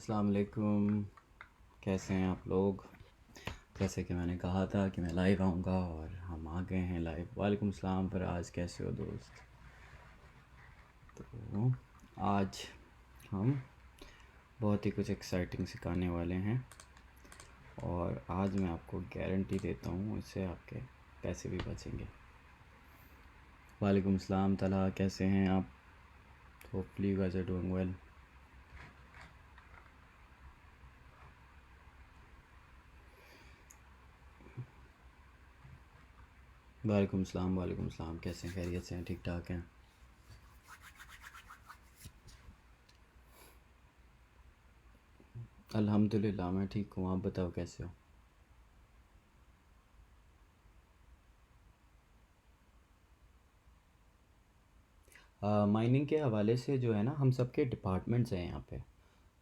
अस्सलाम वालेकुम। कैसे हैं आप लोग? जैसे कि मैंने कहा था कि मैं लाइव आऊँगा और हम आ गए हैं लाइव। वालेकुम सलाम फराज, कैसे हो दोस्त? तो आज हम बहुत ही कुछ एक्साइटिंग सिखाने वाले हैं और आज मैं आपको गारंटी देता हूँ इससे आपके पैसे भी बचेंगे। वालेकुम सलाम तला, कैसे हैं आप? Hopefully you guys are doing well. वालेकुम सलाम, कैसे हैं? खैरियत से हैं? ठीक ठाक हैं? अल्हम्दुलिल्लाह मैं ठीक हूँ। आप बताओ कैसे हो? माइनिंग के हवाले से जो है ना, हम सबके डिपार्टमेंट्स हैं यहाँ पे।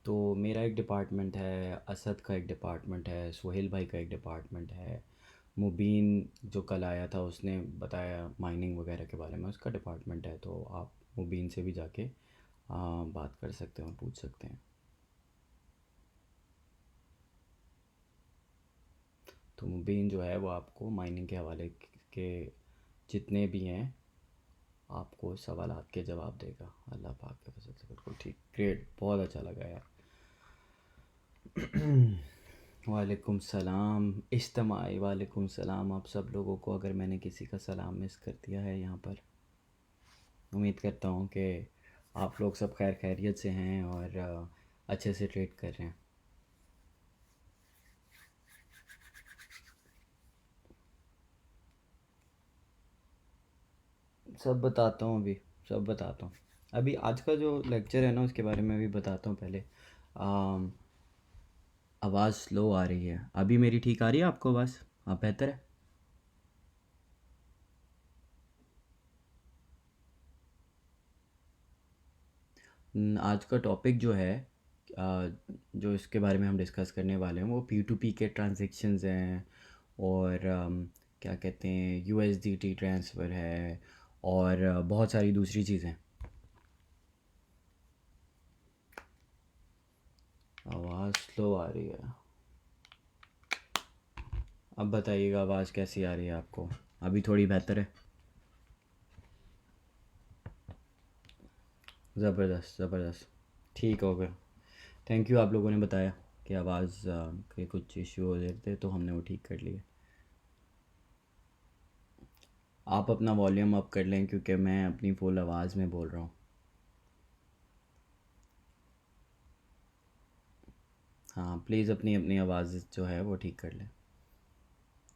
तो मेरा एक डिपार्टमेंट है, असद का एक डिपार्टमेंट है, सोहेल भाई का एक डिपार्टमेंट है, मुबीन जो कल आया था उसने बताया माइनिंग वगैरह के बारे में, उसका डिपार्टमेंट है। तो आप मुबीन से भी जाके बात कर सकते हैं और पूछ सकते हैं। तो मुबीन जो है वो आपको माइनिंग के हवाले के जितने भी हैं आपको सवालात के जवाब देगा। अल्लाह पाक के फजल से बिल्कुल ठीक। ग्रेट, बहुत अच्छा लगा यार। वालेकुम सलाम इज्तमाई, वालेकुम सलाम आप सब लोगों को। अगर मैंने किसी का सलाम मिस कर दिया है यहाँ पर, उम्मीद करता हूँ कि आप लोग सब खैर खैरियत से हैं और अच्छे से ट्रेड कर रहे हैं। सब बताता हूँ अभी, सब बताता हूँ। अभी आज का जो लेक्चर है ना उसके बारे में भी बताता हूँ पहले। आम, आवाज़ स्लो आ रही है। अभी मेरी ठीक आ रही है आपको आवाज़? हाँ, बेहतर है। आज का टॉपिक जो है जो इसके बारे में हम डिस्कस करने वाले हैं वो P2P के ट्रांजेक्शन्स हैं और क्या कहते हैं USDT ट्रांसफ़र है और बहुत सारी दूसरी चीज़ें। आवाज़ स्लो आ रही है। अब बताइएगा आवाज़ कैसी आ रही है आपको? अभी थोड़ी बेहतर है? ज़बरदस्त ज़बरदस्त, ठीक हो गया। थैंक यू, आप लोगों ने बताया कि आवाज़ के कुछ इश्यू हो रहे थे तो हमने वो ठीक कर लिए। आप अपना वॉल्यूम अप कर लें क्योंकि मैं अपनी फुल आवाज़ में बोल रहा हूँ। हाँ प्लीज़ अपनी अपनी आवाज़ जो है वो ठीक कर लें।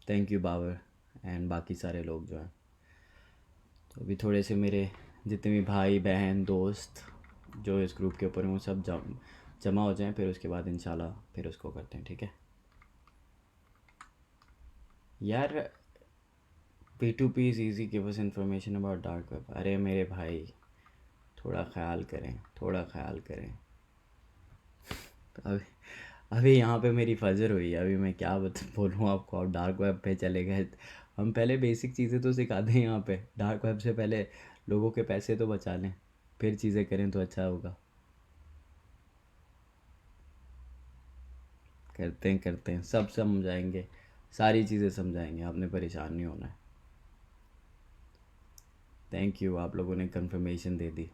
थैंक यू बाबर एंड बाकी सारे लोग जो हैं। तो अभी थोड़े से मेरे जितने भी भाई बहन दोस्त जो इस ग्रुप के ऊपर हैं वो सब जमा हो जाएं, फिर उसके बाद इंशाल्लाह फिर उसको करते हैं, ठीक है यार। P2P is easy, give us information about dark web. अरे मेरे भाई थोड़ा ख्याल करें, थोड़ा ख्याल करें। अभी अभी यहाँ पे मेरी फजर हुई है, अभी मैं क्या बोलूँ आपको। आप डार्क वेब पे चले गए। हम पहले बेसिक चीज़ें तो सिखा दें यहाँ पे। डार्क वेब से पहले लोगों के पैसे तो बचा लें, फिर चीज़ें करें तो अच्छा होगा। करते हैं सब समझाएंगे, सारी चीज़ें समझाएंगे, आपने परेशान नहीं होना है। थैंक यू, आप लोगों ने कंफर्मेशन दे दी।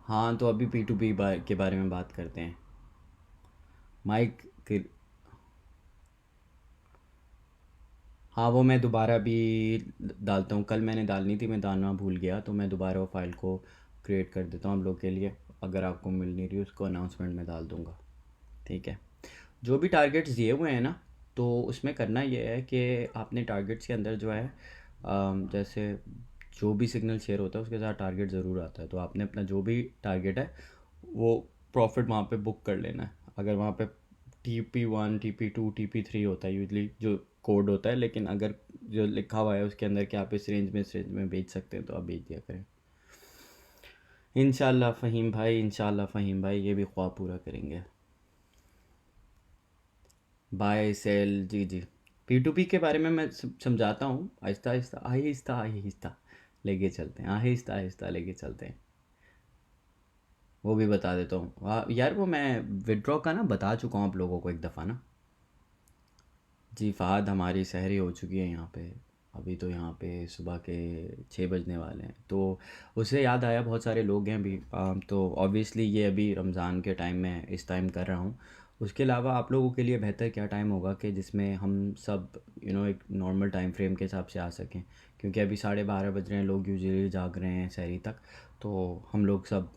हाँ तो अभी P2P के बारे में बात करते हैं। माइक के, हाँ वो मैं दोबारा भी डालता हूँ। कल मैंने डालनी थी, मैं डालना भूल गया, तो मैं दोबारा वो फाइल को क्रिएट कर देता हूँ आप लोग के लिए। अगर आपको मिल नहीं रही उसको अनाउंसमेंट में डाल दूँगा, ठीक है। जो भी टारगेट्स दिए हुए हैं ना, तो उसमें करना ये है कि आपने टारगेट्स के अंदर जो है जैसे जो भी सिग्नल शेयर होता है उसके साथ टारगेट ज़रूर आता है। तो आपने अपना जो भी टारगेट है वो प्रॉफिट वहाँ पे बुक कर लेना है। अगर वहाँ पे TP1 TP2 TP3 होता है यूजली जो कोड होता है, लेकिन अगर जो लिखा हुआ है उसके अंदर कि आप इस रेंज में बेच सकते हैं तो आप बेच दिया करें। इंशाल्लाह फ़हीम भाई ये भी ख्वाब पूरा करेंगे। बाय सेल, जी जी। P2P के बारे में मैं समझाता हूँ। आहिस्ता आहिस्ता आहिस्ता आहिस्ता लेके चलते हैं, आहिस्ता आहिस्ता लेके चलते हैं। वो भी बता देता हूँ। यार वो मैं विड्रॉ का ना बता चुका हूँ आप लोगों को एक दफ़ा ना। जी फ़हद, हमारी सहरी हो चुकी है यहाँ पे। अभी तो यहाँ पे सुबह के 6 बजने वाले हैं, तो उससे याद आया बहुत सारे लोग हैं अभी। तो ऑब्वियसली ये अभी रमज़ान के टाइम में इस टाइम कर रहा हूँ। उसके अलावा आप लोगों के लिए बेहतर क्या टाइम होगा कि जिसमें हम सब एक नॉर्मल टाइम फ्रेम के हिसाब से आ सकें, क्योंकि अभी 12:30 बज रहे हैं, लोग यूजुअली जाग रहे हैं सहरी तक। तो हम लोग सब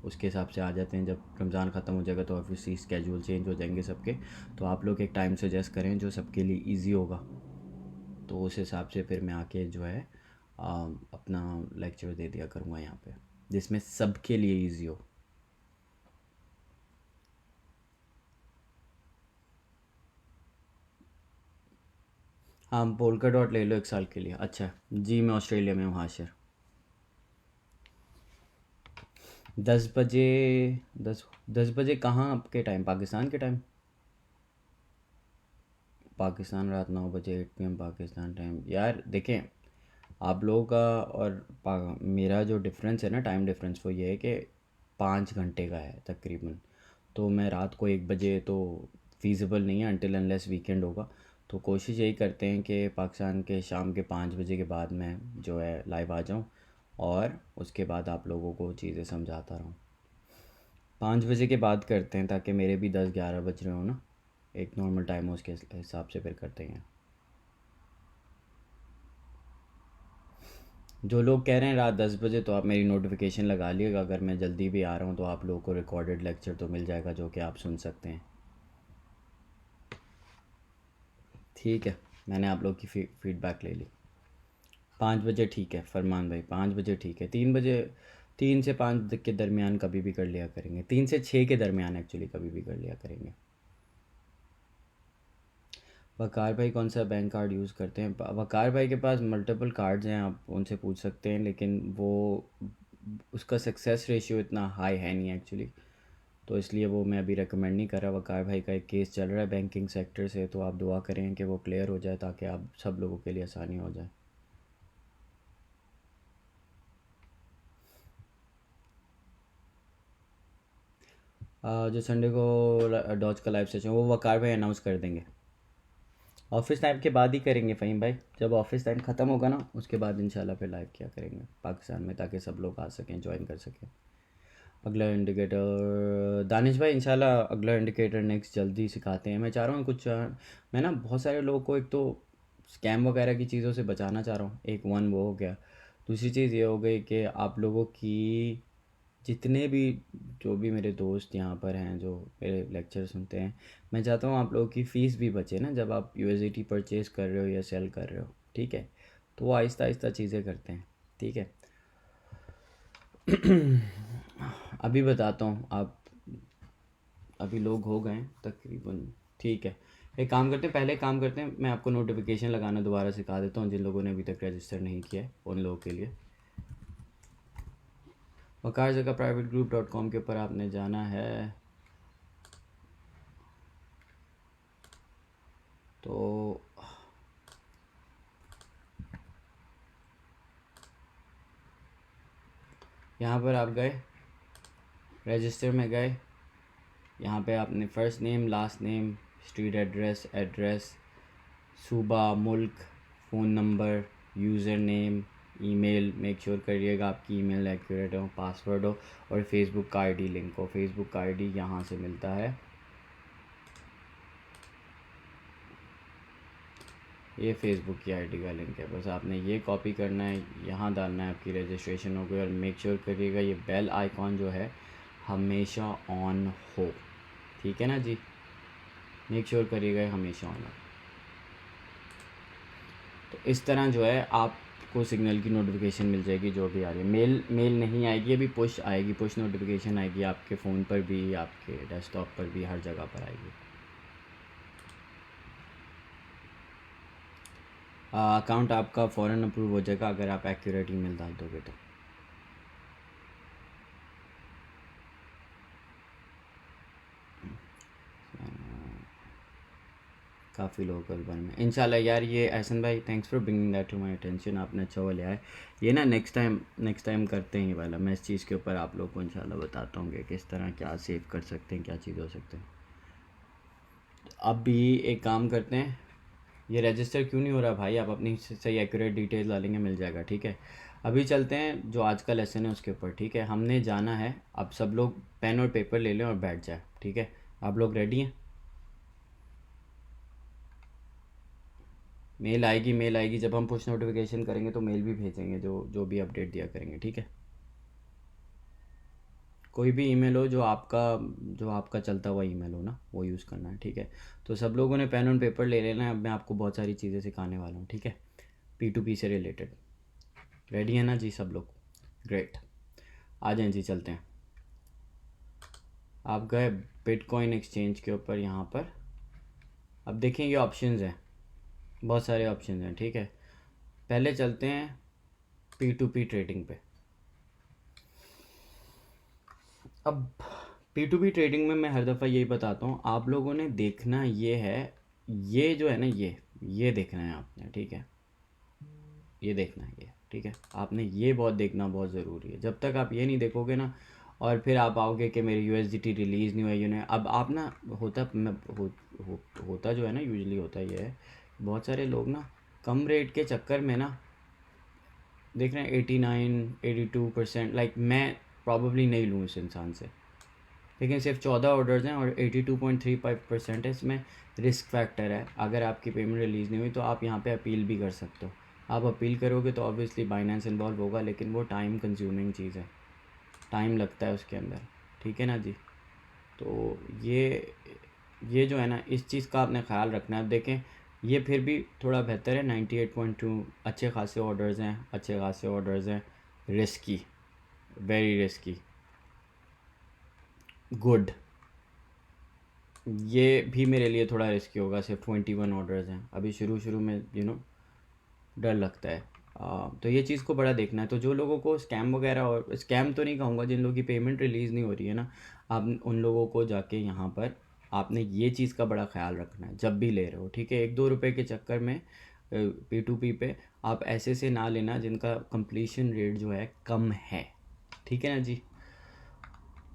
उसके हिसाब से आ जाते हैं। जब रमज़ान ख़त्म हो जाएगा तो ऑब्वियसली स्केड्यूल चेंज हो जाएंगे सबके। तो आप लोग एक टाइम सजेस्ट करें जो सबके लिए इजी होगा, तो उस हिसाब से फिर मैं आके जो है अपना लेक्चर दे दिया करूँगा यहाँ पे, जिसमें सबके लिए इजी हो। हाँ, पोल्का डॉट ले लो 1 साल के लिए। अच्छा जी, मैं ऑस्ट्रेलिया में हूँ हाशिर। 10 बजे। 10 बजे कहाँ आपके टाइम? पाकिस्तान के टाइम? पाकिस्तान रात 9 बजे, 8 PM पाकिस्तान टाइम। यार देखें, आप लोगों का और मेरा जो डिफरेंस है ना, टाइम डिफरेंस, वो ये है कि 5 घंटे का है तकरीबन। तो मैं रात को 1 बजे तो फीजिबल नहीं है अनटिल अनलेस वीकेंड होगा। तो कोशिश यही करते हैं कि पाकिस्तान के शाम के 5 बजे के बाद मैं जो है लाइव आ जाऊँ, और उसके बाद आप लोगों को चीज़ें समझाता रहूँ। 5 बजे के बाद करते हैं ताकि मेरे भी 10-11 बज रहे हो ना। एक नॉर्मल टाइम हो, उसके हिसाब से फिर करते हैं। जो लोग कह रहे हैं रात 10 बजे, तो आप मेरी नोटिफिकेशन लगा लिएगा। अगर मैं जल्दी भी आ रहा हूँ तो आप लोगों को रिकॉर्डेड लेक्चर तो मिल जाएगा जो कि आप सुन सकते हैं। ठीक है, मैंने आप लोग की फीडबैक ले ली। 5 बजे ठीक है फरमान भाई, 5 बजे ठीक है। 3 बजे, 3 से 5 के दरमियान कभी भी कर लिया करेंगे। 3 से 6 के दरमियान एक्चुअली कभी भी कर लिया करेंगे। वकार भाई कौन सा बैंक कार्ड यूज़ करते हैं? वकार भाई के पास मल्टीपल कार्ड्स हैं, आप उनसे पूछ सकते हैं, लेकिन वो उसका सक्सेस रेशियो इतना हाई है नहीं एक्चुअली। तो इसलिए वो मैं अभी रेकमेंड नहीं कर रहा। वकार भाई का एक केस चल रहा है बैंकिंग सेक्टर से, तो आप दुआ करें कि वो क्लियर हो जाए ताकि आप सब लोगों के लिए आसानी हो जाए। जो संडे को डॉज का लाइव सेशन वो वकार भाई अनाउंस कर देंगे। ऑफिस टाइम के बाद ही करेंगे फ़हीम भाई। जब ऑफिस टाइम ख़त्म होगा ना, उसके बाद इंशाल्लाह फिर लाइव किया करेंगे पाकिस्तान में, ताकि सब लोग आ सकें, ज्वाइन कर सकें। अगला इंडिकेटर दानिश भाई, इंशाल्लाह अगला इंडिकेटर नेक्स्ट जल्दी सिखाते हैं। मैं चाह रहा हूँ कुछ मैं ना बहुत सारे लोगों को एक तो स्कैम वगैरह की चीज़ों से बचाना चाह रहा हूँ। एक वन वो हो गया। दूसरी चीज़ ये हो गई कि आप लोगों की जितने भी जो भी मेरे दोस्त यहाँ पर हैं जो मेरे लेक्चर सुनते हैं, मैं चाहता हूँ आप लोगों की फ़ीस भी बचे ना जब आप यूएसडीटी परचेज़ कर रहे हो या सेल कर रहे हो। ठीक है, तो वो आहिस्ता आहिस्ता चीज़ें करते हैं। ठीक है, अभी बताता हूँ आप। अभी लोग हो गए हैं तकरीबन। ठीक है, एक काम करते हैं, पहले काम करते हैं, मैं आपको नोटिफिकेशन लगाना दोबारा सिखा देता हूँ जिन लोगों ने अभी तक रजिस्टर नहीं किया है उन लोगों के लिए। वकार जगह privategroup.com के ऊपर आपने जाना है। तो यहाँ पर आप गए, रजिस्टर में गए। यहाँ पे आपने first name, last name, street address, सूबा, मुल्क, phone number, user name, email, make sure करिएगा आपकी ईमेल एक्यूरेट हो, पासवर्ड हो, और फेसबुक का आईडी लिंक हो। फेसबुक का आईडी यहाँ से मिलता है, ये फेसबुक की आईडी का लिंक है। बस आपने ये कॉपी करना है, यहाँ डालना है, आपकी रजिस्ट्रेशन हो गई। और मेक श्योर करिएगा ये बेल आइकॉन जो है हमेशा ऑन हो। ठीक है ना जी, मेक श्योर करिएगा ये हमेशा ऑन हो। तो इस तरह जो है आपको सिग्नल की नोटिफिकेशन मिल जाएगी जो भी आ रही है। मेल नहीं आएगी, अभी पुश आएगी, पुश नोटिफिकेशन आएगी आपके फ़ोन पर भी, आपके डेस्कटॉप पर भी, हर जगह पर आएगी। अकाउंट आपका फ़ौरन अप्रूव हो जाएगा अगर आप एक्यूरेट ईमेल डाल दोगे तो। काफ़ी लोग कल में इंशाल्लाह यार। ये एहसन भाई thanks for bringing that to my attention, आपने अच्छा वो लिया है। ये ना नेक्स्ट टाइम करते हैं ये वाला। मैं इस चीज़ के ऊपर आप लोग को इंशाल्लाह बताता हूँ कि किस तरह क्या सेव कर सकते हैं, क्या चीज़ हो सकते हैं। अब भी एक काम करते हैं, ये रजिस्टर क्यों नहीं हो रहा भाई? आप अपनी सही एक्यूरेट डिटेल्स डालेंगे मिल जाएगा, ठीक है। अभी चलते हैं जो आज का लेसन है उसके ऊपर, ठीक है। हमने जाना है, अब सब लोग पेन और पेपर ले लें और बैठ जाए, ठीक है। आप लोग रेडी हैं? मेल आएगी जब हम पुश नोटिफिकेशन करेंगे तो मेल भी भेजेंगे, जो भी अपडेट दिया करेंगे, ठीक है। कोई भी ईमेल हो जो आपका चलता हुआ ईमेल हो ना, वो यूज़ करना है, ठीक है। तो सब लोगों ने पेन और पेपर ले लेना है। अब मैं आपको बहुत सारी चीज़ें सिखाने वाला हूँ, ठीक है, P2P से रिलेटेड। रेडी है ना जी सब लोग? ग्रेट, आ जाएं जी, चलते हैं। आप गए बिटकॉइन एक्सचेंज के ऊपर, यहाँ पर अब देखें ये ऑप्शंस हैं, बहुत सारे ऑप्शंस हैं, ठीक है। पहले चलते हैं P2P ट्रेडिंग पे। अब P2P ट्रेडिंग में मैं हर दफ़ा यही बताता हूँ, आप लोगों ने देखना ये है, ये जो है ना, ये देखना है आपने, ठीक है। ये देखना है ये, ठीक है। आपने ये बहुत देखना बहुत ज़रूरी है। जब तक आप ये नहीं देखोगे ना, और फिर आप आओगे कि मेरी USDT रिलीज़ नहीं हुआ, यूने अब आप ना होता जो है ना, यूजुअली होता ये है, बहुत सारे लोग ना कम रेट के चक्कर में ना देख रहे हैं 89-82%। लाइक मैं प्रॉब्ली नहीं लूँ इस इंसान से, लेकिन सिर्फ 14 ऑर्डर्स हैं और 82.35% है। इसमें रिस्क फैक्टर है, अगर आपकी पेमेंट रिलीज़ नहीं हुई तो आप यहाँ पे अपील भी कर सकते हो। आप अपील करोगे तो ऑब्वियसली बाइनेंस इन्वॉल्व होगा, लेकिन वो टाइम कंज्यूमिंग चीज़ है, टाइम लगता है उसके अंदर, ठीक है ना जी। तो ये जो है ना, इस चीज़ का आपने ख्याल रखना है। अब देखें ये फिर भी थोड़ा बेहतर है, 98.2, अच्छे खासे ऑर्डर्स हैं, रिस्की, वेरी रिस्की, गुड। ये भी मेरे लिए थोड़ा रिस्की होगा, सिर्फ 21 ऑर्डर्स हैं अभी, शुरू में डर लगता है। तो ये चीज़ को बड़ा देखना है। तो जो लोगों को स्कैम वगैरह, और स्कैम तो नहीं कहूँगा, जिन लोगों की पेमेंट रिलीज़ नहीं हो रही है ना, आप उन लोगों को जाके यहाँ पर आपने ये चीज़ का बड़ा ख्याल रखना है जब भी ले रहे हो, ठीक है। 1-2 रुपए के चक्कर में P2P पे आप ऐसे से ना लेना जिनका कंप्लीशन रेट जो है कम है, ठीक है ना जी।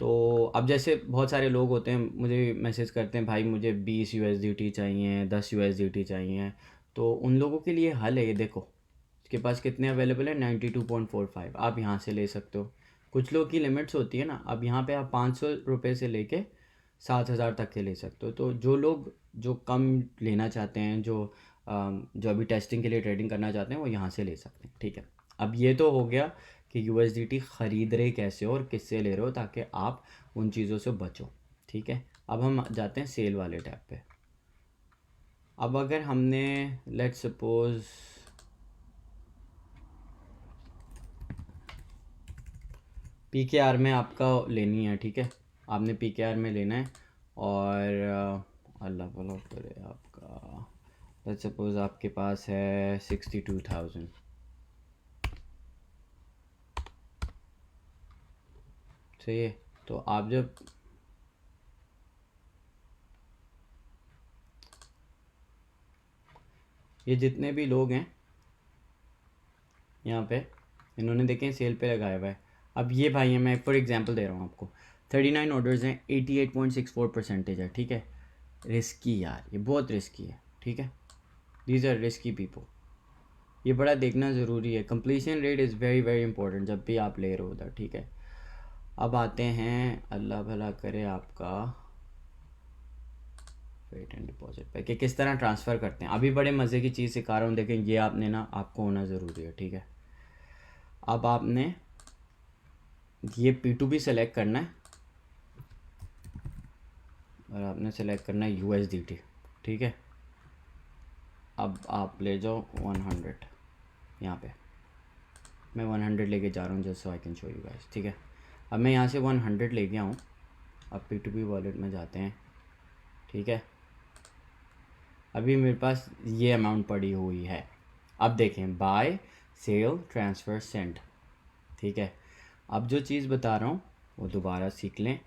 तो अब जैसे बहुत सारे लोग होते हैं, मुझे मैसेज करते हैं, भाई मुझे 20 USDT चाहिए, 10 USDT चाहिए। तो उन लोगों के लिए हल है ये, देखो इसके पास कितने अवेलेबल है, 92.45, आप यहाँ से ले सकते हो। कुछ लोग की लिमिट्स होती है ना, अब यहाँ पे आप 500 रुपये से लेके 7,000 तक के ले सकते हो। तो जो लोग जो कम लेना चाहते हैं, जो अभी टेस्टिंग के लिए ट्रेडिंग करना चाहते हैं, वो यहाँ से ले सकते हैं, ठीक है। अब ये तो हो गया कि USDT ख़रीद रहे कैसे हो और किससे ले रहे हो, ताकि आप उन चीज़ों से बचो, ठीक है। अब हम जाते हैं सेल वाले टैब पे। अब अगर हमने लेट्स सपोज PKR में आपका लेनी है, ठीक है, आपने PKR में लेना है, और अल्लाह भला करे आपका, लेट्स सपोज आपके पास है 62,000, सही है। तो आप जब ये जितने भी लोग हैं यहाँ पे, इन्होंने देखें सेल पे लगाया हुआ है। अब ये भाई है, मैं फॉर एग्जांपल दे रहा हूँ आपको, 39 ऑर्डर्स हैं, 88.64% है, ठीक है। रिस्की यार, ये बहुत रिस्की है, ठीक है। दीज आर रिस्की पीपल, ये बड़ा देखना ज़रूरी है। Completion rate is very very important जब भी आप ले रहे हो उधर, ठीक है। अब आते हैं, अल्लाह भला करे आपका, वेट एंड डिपॉजिट पे कि किस तरह ट्रांसफ़र करते हैं। अभी बड़े मज़े की चीज़ सिखा रहा हूँ, देखें ये आपने ना, आपको होना ज़रूरी है, ठीक है। अब आपने ये P2P सेलेक्ट करना है, और आपने सेलेक्ट करना है USDT, ठीक है। अब आप ले जाओ 100, यहाँ पे मैं 100 लेके जा रहा हूँ, just so I can show you guys, ठीक है। अब मैं यहाँ से 100 ले गया हूँ। अब P2P वॉलेट में जाते हैं, ठीक है। अभी मेरे पास ये अमाउंट पड़ी हुई है। अब देखें, बाय, सेल, ट्रांसफ़र, सेंड, ठीक है। अब जो चीज़ बता रहा हूँ वो दोबारा सीख लें।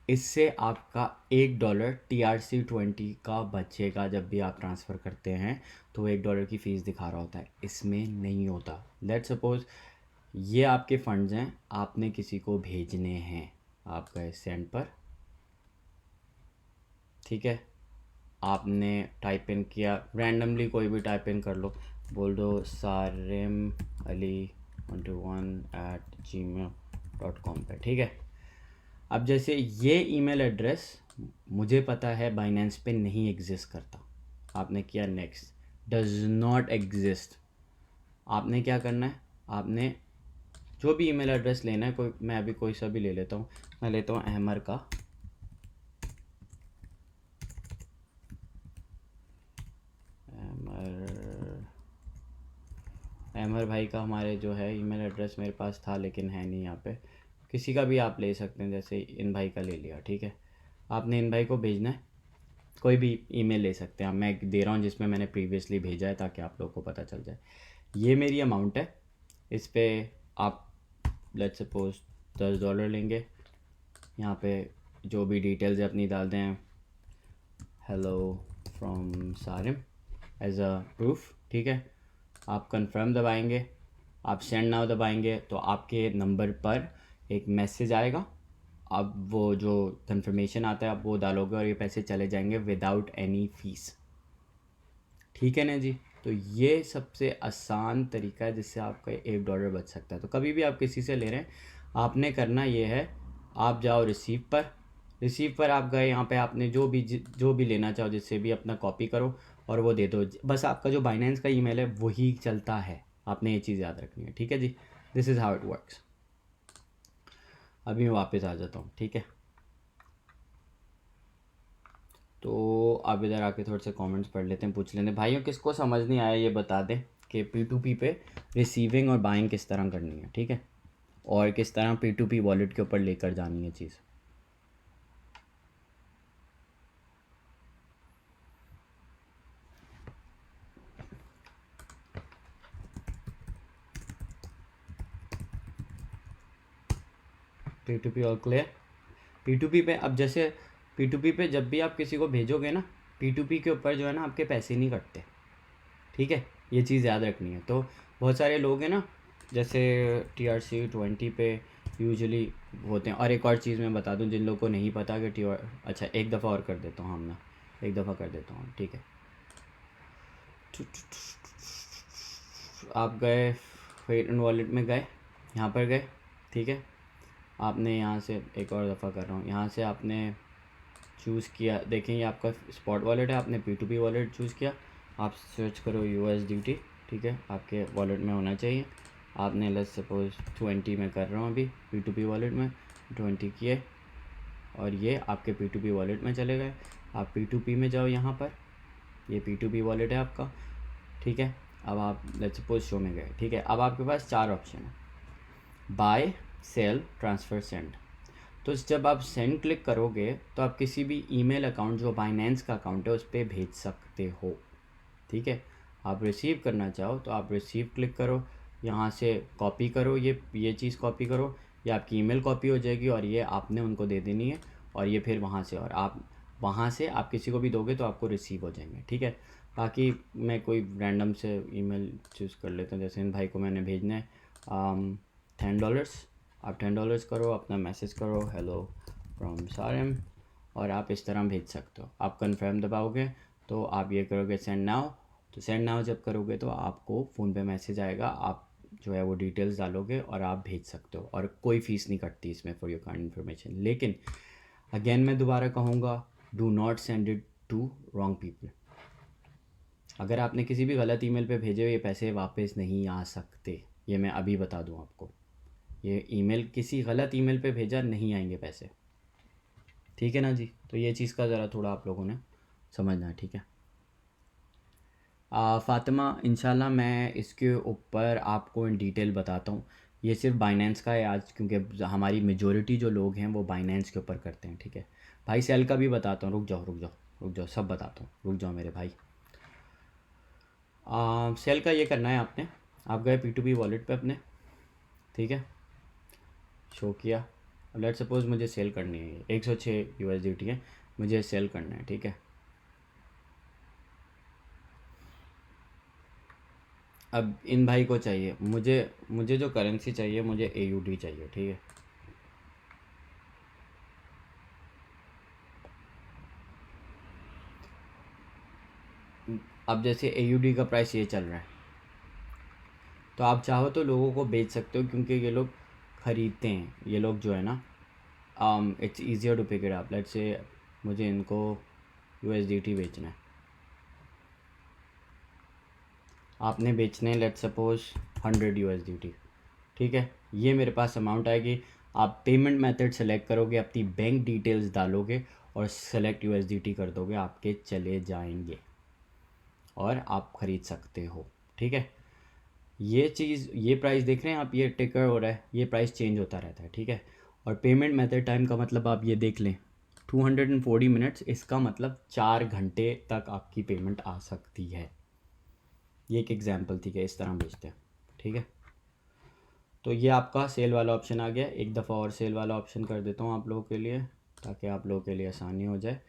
इससे आपका $1 TRC20 का बचेगा जब भी आप ट्रांसफ़र करते हैं, तो $1 की फ़ीस दिखा रहा होता है, इसमें नहीं होता। लेट्स सपोज़ ये आपके फंड्स हैं, आपने किसी को भेजने हैं, आप गए सेंड पर, ठीक है, आपने टाइप इन किया, रैंडमली कोई भी टाइप इन कर लो, बोल दो sarimali121@gmail.com पे, ठीक है। अब जैसे ये ईमेल एड्रेस मुझे पता है बाइनेंस पे नहीं एग्जिस्ट करता, आपने किया नेक्स्ट, डज नॉट एग्जिस्ट। आपने क्या करना है, आपने जो भी ईमेल एड्रेस लेना है, कोई मैं अभी कोई सा भी ले लेता हूँ, मैं लेता हूँ अहमर का, अहमर भाई का हमारे जो है ईमेल एड्रेस मेरे पास था लेकिन है नहीं यहाँ पे, किसी का भी आप ले सकते हैं, जैसे इन भाई का ले लिया, ठीक है। आपने इन भाई को भेजना है, कोई भी ईमेल ले सकते हैं, मैं दे रहा हूँ जिसमें मैंने प्रीवियसली भेजा है ताकि आप लोगों को पता चल जाए। ये मेरी अमाउंट है, इस पर आप लेट्स सपोज $10 लेंगे, यहाँ पे जो भी डिटेल्स है अपनी डाल दें, hello from Sarim as a proof, ठीक है। आप कंफर्म दबाएंगे, आप सेंड नाउ दबाएंगे तो आपके नंबर पर एक मैसेज आएगा, अब वो जो कंफर्मेशन आता है आप वो डालोगे और ये पैसे चले जाएंगे विदाउट एनी फीस, ठीक है ना जी। तो ये सबसे आसान तरीका है जिससे आपका $1 बच सकता है। तो कभी भी आप किसी से ले रहे हैं, आपने करना ये है, आप जाओ रिसीव पर आप गए, यहाँ पे आपने जो भी लेना चाहो जिससे भी अपना कॉपी करो और वो दे दो, बस आपका जो बाइनेंस का ईमेल है वही चलता है, आपने ये चीज़ याद रखनी है, ठीक है जी। This is how it works. अभी मैं वापस आ जाता हूँ, ठीक है। तो आप इधर आके थोड़े से कमेंट्स पढ़ लेते हैं, पूछ लेते हैं भाइयों किसको समझ नहीं आया ये बता दें कि P2P पे रिसीविंग और बाइंग किस तरह करनी है, ठीक है, और किस तरह P2P वॉलेट के ऊपर लेकर जानी है चीज़। P2P और क्लियर। P2P पे अब जैसे P2P पे जब भी आप किसी को भेजोगे ना, P2P के ऊपर जो है ना आपके पैसे नहीं कटते, ठीक है, ये चीज़ याद रखनी है। तो बहुत सारे लोग हैं ना, जैसे TRC20 पे यूजुअली होते हैं। और एक और चीज़ मैं बता दूं जिन लोगों को नहीं पता कि अच्छा एक दफ़ा और कर देता हूँ, हम ना एक दफ़ा कर देता हूँ, ठीक है। आप गए फेट एंड वॉलेट में गए, यहाँ पर गए, ठीक है। आपने यहाँ से एक और दफ़ा कर रहा हूँ, यहाँ से आपने चूज़ किया, देखें ये आपका स्पॉट वॉलेट है, आपने P2P वॉलेट चूज़ किया, आप सर्च करो USDT, ठीक है, आपके वॉलेट में होना चाहिए। आपने लेट्स सपोज 20 में कर रहा हूँ अभी P2P वॉलेट में 20 किए और ये आपके P2P वॉलेट में चले गए। आप P2P में जाओ, यहाँ पर ये P2P वॉलेट है आपका, ठीक है। अब आप लेट्स सपोज शो में गए, ठीक है। अब आपके पास 4 ऑप्शन है, बाय, सेल, ट्रांसफ़र, सेंड। तो जब आप सेंड क्लिक करोगे तो आप किसी भी ईमेल अकाउंट जो बाइनेंस का अकाउंट है उस पर भेज सकते हो, ठीक है। आप रिसीव करना चाहो तो आप रिसीव क्लिक करो, यहाँ से कॉपी करो, ये चीज़ कॉपी करो, ये आपकी ईमेल कॉपी हो जाएगी और ये आपने उनको दे देनी है, और ये फिर वहाँ से, और आप वहाँ से आप किसी को भी दोगे तो आपको रिसीव हो जाएंगे, ठीक है। बाकी मैं कोई रैंडम से ईमेल चूज़ कर लेता हूँ, जैसे इन भाई को मैंने भेजना है $10, आप $10 करो, अपना मैसेज करो हेलो फ्रॉम सारिम, और आप इस तरह भेज सकते हो। आप कन्फर्म दबाओगे तो आप ये करोगे सेंड नाउ, तो सेंड नाउ जब करोगे तो आपको फ़ोन पे मैसेज आएगा, आप जो है वो डिटेल्स डालोगे और आप भेज सकते हो, और कोई फ़ीस नहीं कटती इसमें फॉर योर काइंड इन्फॉर्मेशन। लेकिन अगेन मैं दोबारा कहूँगा, do not send it to wrong people. अगर आपने किसी भी गलत ईमेल पे भेजे ये पैसे वापस नहीं आ सकते, ये मैं अभी बता दूँ आपको, ये ईमेल किसी गलत ईमेल पे भेजा नहीं आएंगे पैसे, ठीक है ना जी। तो ये चीज़ का ज़रा थोड़ा आप लोगों ने समझना है, ठीक है। फ़ातिमा इंशाल्लाह मैं इसके ऊपर आपको इन डिटेल बताता हूँ, ये सिर्फ बाइनेंस का है आज, क्योंकि हमारी मेजॉरिटी जो लोग हैं वो बाइनेंस के ऊपर करते हैं, ठीक है भाई। सेल का भी बताता हूँ, रुक जाओ सब बताता हूँ, रुक जाओ मेरे भाई। सेल का ये करना है आपने, आप गए P2P वॉलेट पे अपने, ठीक है, शो किया, अब लेट्स सपोज मुझे सेल करनी है, 106 USDT है, मुझे सेल करना है, ठीक है। अब इन भाई को चाहिए, मुझे जो करेंसी चाहिए, मुझे AUD चाहिए, ठीक है। अब जैसे AUD का प्राइस ये चल रहा है, तो आप चाहो तो लोगों को बेच सकते हो, क्योंकि ये लोग ख़रीदते हैं, ये लोग जो है ना, it's easier to pick it up. Let's say मुझे इनको USDT बेचना है, आपने बेचने हैं लेट्स सपोज 100 USDT, ठीक है। ये मेरे पास अमाउंट आएगी, आप पेमेंट मेथड सेलेक्ट करोगे, अपनी बैंक डिटेल्स डालोगे और सेलेक्ट USDT कर दोगे, आपके चले जाएंगे और आप ख़रीद सकते हो, ठीक है। ये चीज़, ये प्राइस देख रहे हैं आप, ये टिकर हो रहा है, ये प्राइस चेंज होता रहता है, ठीक है। और पेमेंट मेथड टाइम का मतलब आप ये देख लें 240 मिनट्स, इसका मतलब 4 घंटे तक आपकी पेमेंट आ सकती है। ये एक एग्जांपल थी कि इस तरह बेचते हैं, ठीक है। तो ये आपका सेल वाला ऑप्शन आ गया। एक दफ़ा और सेल वाला ऑप्शन कर देता हूँ आप लोगों के लिए, ताकि आप लोगों के लिए आसानी हो जाए।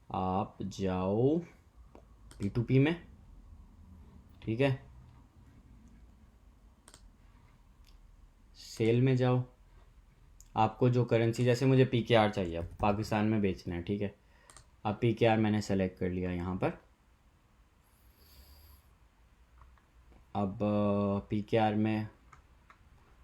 आप जाओ P2P में, ठीक है, सेल में जाओ, आपको जो करेंसी, जैसे मुझे PKR चाहिए, अब पाकिस्तान में बेचना है, ठीक है। अब PKR मैंने सेलेक्ट कर लिया यहाँ पर। अब PKR में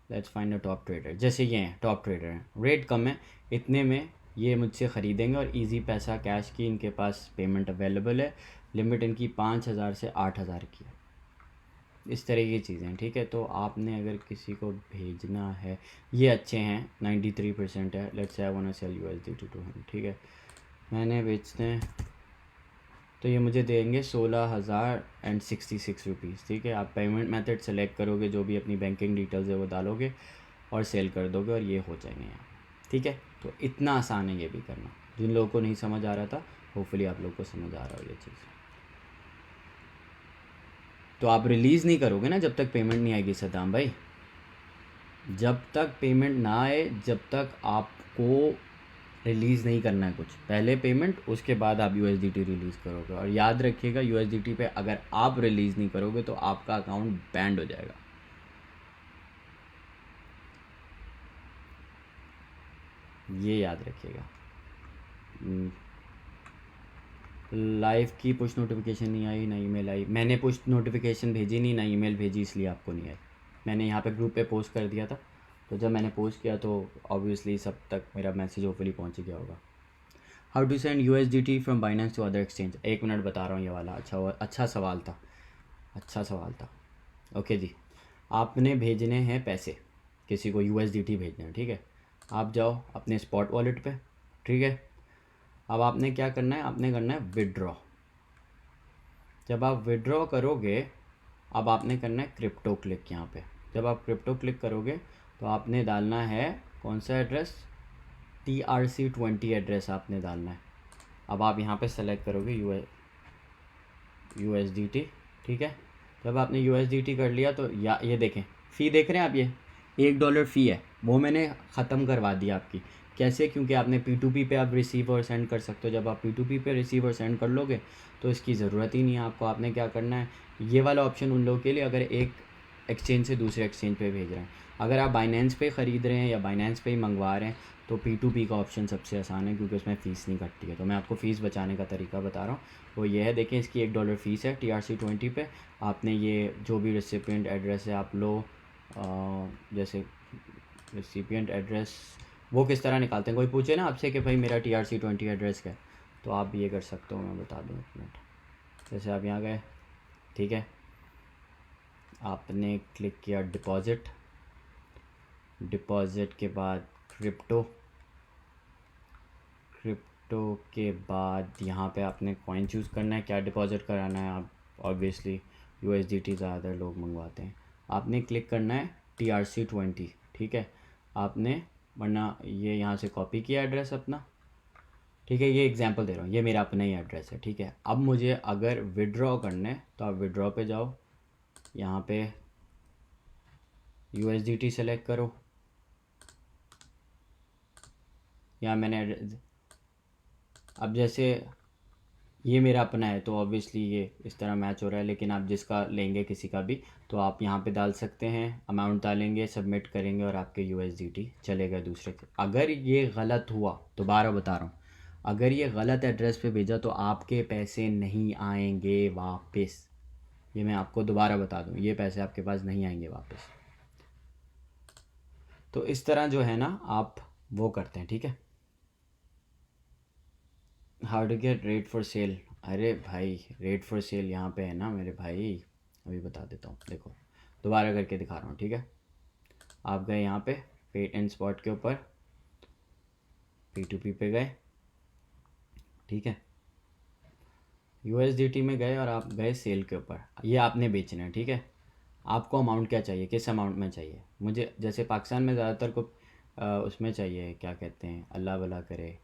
let's find a top trader, जैसे ये हैं टॉप ट्रेडर हैं, रेट कम है, इतने में ये मुझसे ख़रीदेंगे और इजी पैसा कैश की इनके पास पेमेंट अवेलेबल है। लिमिट इनकी 5,000 से 8,000 की है। इस तरह की चीज़ें, ठीक है। तो आपने अगर किसी को भेजना है, ये अच्छे हैं, 93% है। Let's say I want to sell USDT to him, ठीक है, मैंने बेचते हैं, तो ये मुझे देंगे 16,066 रुपीज़, ठीक है। आप पेमेंट मेथड सेलेक्ट करोगे, जो भी अपनी बैंकिंग डिटेल्स है वो डालोगे और सेल कर दोगे और ये हो जाएंगे यहाँ, ठीक है। तो इतना आसान है ये भी करना। जिन लोगों को नहीं समझ आ रहा था, होपफुली आप लोग को समझ आ रहा हो ये चीज़। तो आप रिलीज़ नहीं करोगे ना जब तक पेमेंट नहीं आएगी सद्दाम भाई, जब तक पेमेंट ना आए, जब तक आपको रिलीज़ नहीं करना है कुछ, पहले पेमेंट, उसके बाद आप USDT रिलीज़ करोगे। और याद रखिएगा USDT पे अगर आप रिलीज़ नहीं करोगे तो आपका अकाउंट बैंड हो जाएगा। ये याद रखिएगा। लाइव की पुश नोटिफिकेशन नहीं आई, ना ईमेल आई, मैंने पुश नोटिफिकेशन भेजी नहीं, ना ईमेल भेजी, इसलिए आपको नहीं आई। मैंने यहाँ पे ग्रुप पे पोस्ट कर दिया था, तो जब मैंने पोस्ट किया तो ऑब्वियसली सब तक मेरा मैसेज होपफुली पहुँच गया होगा। How to send USDT from Binance to other exchange, 1 minute बता रहा हूँ ये वाला। अच्छा सवाल था, अच्छा सवाल था। ओके जी, आपने भेजने हैं पैसे, किसी को USDT भेजने हैं, ठीक है। आप जाओ अपने स्पॉट वॉलेट पे, ठीक है। अब आपने क्या करना है, आपने करना है विड्रॉ। जब आप विड्रॉ करोगे, अब आपने करना है क्रिप्टो क्लिक यहाँ पे। जब आप क्रिप्टो क्लिक करोगे तो आपने डालना है कौन सा एड्रेस, TRC20 एड्रेस आपने डालना है। अब आप यहाँ पे सेलेक्ट करोगे USDT, ठीक है। जब आपने USDT कर लिया तो ये देखें, फ़ी देख रहे हैं आप, ये $1 फ़ी है, वो मैंने ख़त्म करवा दिया आपकी। कैसे, क्योंकि आपने P2P पे आप रिसीव और सेंड कर सकते हो। जब आप P2P पे रिसीव और सेंड कर लोगे तो इसकी ज़रूरत ही नहीं है आपको। आपने क्या करना है, ये वाला ऑप्शन उन लोगों के लिए अगर एक एक्सचेंज से दूसरे एक्सचेंज पे भेज रहे हैं। अगर आप बाइनेंस पे ख़रीद रहे हैं या बाइनेंस पे ही मंगवा रहे हैं तो P2P का ऑप्शन सबसे आसान है, क्योंकि उसमें फ़ीस नहीं कटती है। तो मैं आपको फ़ीस बचाने का तरीका बता रहा हूँ, वो ये है, देखें, इसकी $1 फ़ीस है TRC20 पे। आपने ये जो भी रिसिपिएंट एड्रेस है आप लो, जैसे रिसिपिएंट एड्रेस वो किस तरह निकालते हैं, कोई पूछे ना आपसे कि भाई मेरा TRC20 एड्रेस क्या है, तो आप ये कर सकते हो, मैं बता दूँ एक मिनट। जैसे आप यहाँ गए, ठीक है, आपने क्लिक किया डिपॉज़िट, डिपॉज़िट के बाद क्रिप्टो के बाद यहाँ पे आपने कॉइन चूज़ करना है, क्या डिपॉज़िट कराना है। आप ऑब्वियसली USDT ज़्यादातर लोग मंगवाते हैं। आपने क्लिक करना है TRC20, ठीक है। आपने, वरना ये यहाँ से कॉपी किया एड्रेस अपना, ठीक है, ये एग्जांपल दे रहा हूँ, ये मेरा अपना ही एड्रेस है, ठीक है। अब मुझे अगर विड्रॉ करना है तो आप विड्रॉ पे जाओ, यहाँ पे USDT सेलेक्ट करो, यहाँ मैंने अब जैसे ये मेरा अपना है तो ऑब्वियसली ये इस तरह मैच हो रहा है, लेकिन आप जिसका लेंगे किसी का भी तो आप यहाँ पे डाल सकते हैं, अमाउंट डालेंगे, सबमिट करेंगे और आपके USDT चलेगा दूसरे के। अगर ये गलत हुआ, दोबारा बता रहा हूँ, अगर ये गलत एड्रेस पे भेजा तो आपके पैसे नहीं आएंगे वापस। ये मैं आपको दोबारा बता दूँ, ये पैसे आपके पास नहीं आएंगे वापस। तो इस तरह जो है ना आप वो करते हैं, ठीक है। How to get rate for sell. अरे भाई रेट फॉर सेल यहाँ पे है ना मेरे भाई, अभी बता देता हूँ। देखो दोबारा करके दिखा रहा हूँ, ठीक है। आप गए यहाँ पे पेट एंड स्पॉट के ऊपर, P2P पे गए, ठीक है। USDT में गए और आप गए सेल के ऊपर, ये आपने बेचना है, ठीक है। आपको अमाउंट क्या चाहिए, किस अमाउंट में चाहिए? मुझे जैसे पाकिस्तान में ज़्यादातर को उसमें चाहिए, क्या कहते हैं, अल्लाह भला करे,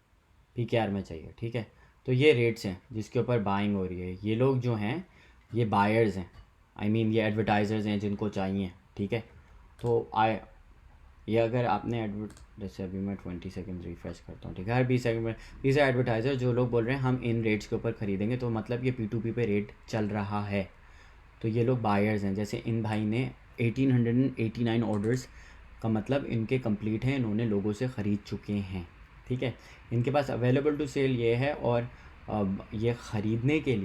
PKR में चाहिए, ठीक है। तो ये रेट्स हैं जिसके ऊपर बाइंग हो रही है। ये लोग जो हैं ये बायर्स हैं, आई मीन ये एडवर्टाइज़र्स हैं जिनको चाहिए, ठीक है। तो ये अगर आपने जैसे अभी मैं 20 सेकंड रिफ्रेश करता हूँ, ठीक है। हर 20 सेकंड में these are एडवर्टाइज़र जो लोग बोल रहे हैं हम इन रेट्स के ऊपर ख़रीदेंगे, तो मतलब ये P2P पे रेट चल रहा है, तो ये लोग बायर्स हैं। जैसे इन भाई ने 1889 ऑर्डर्स का मतलब इनके कंप्लीट हैं, इन्होंने लोगों से ख़रीद चुके हैं, ठीक है। इनके पास अवेलेबल टू सेल ये है, और ये ख़रीदने के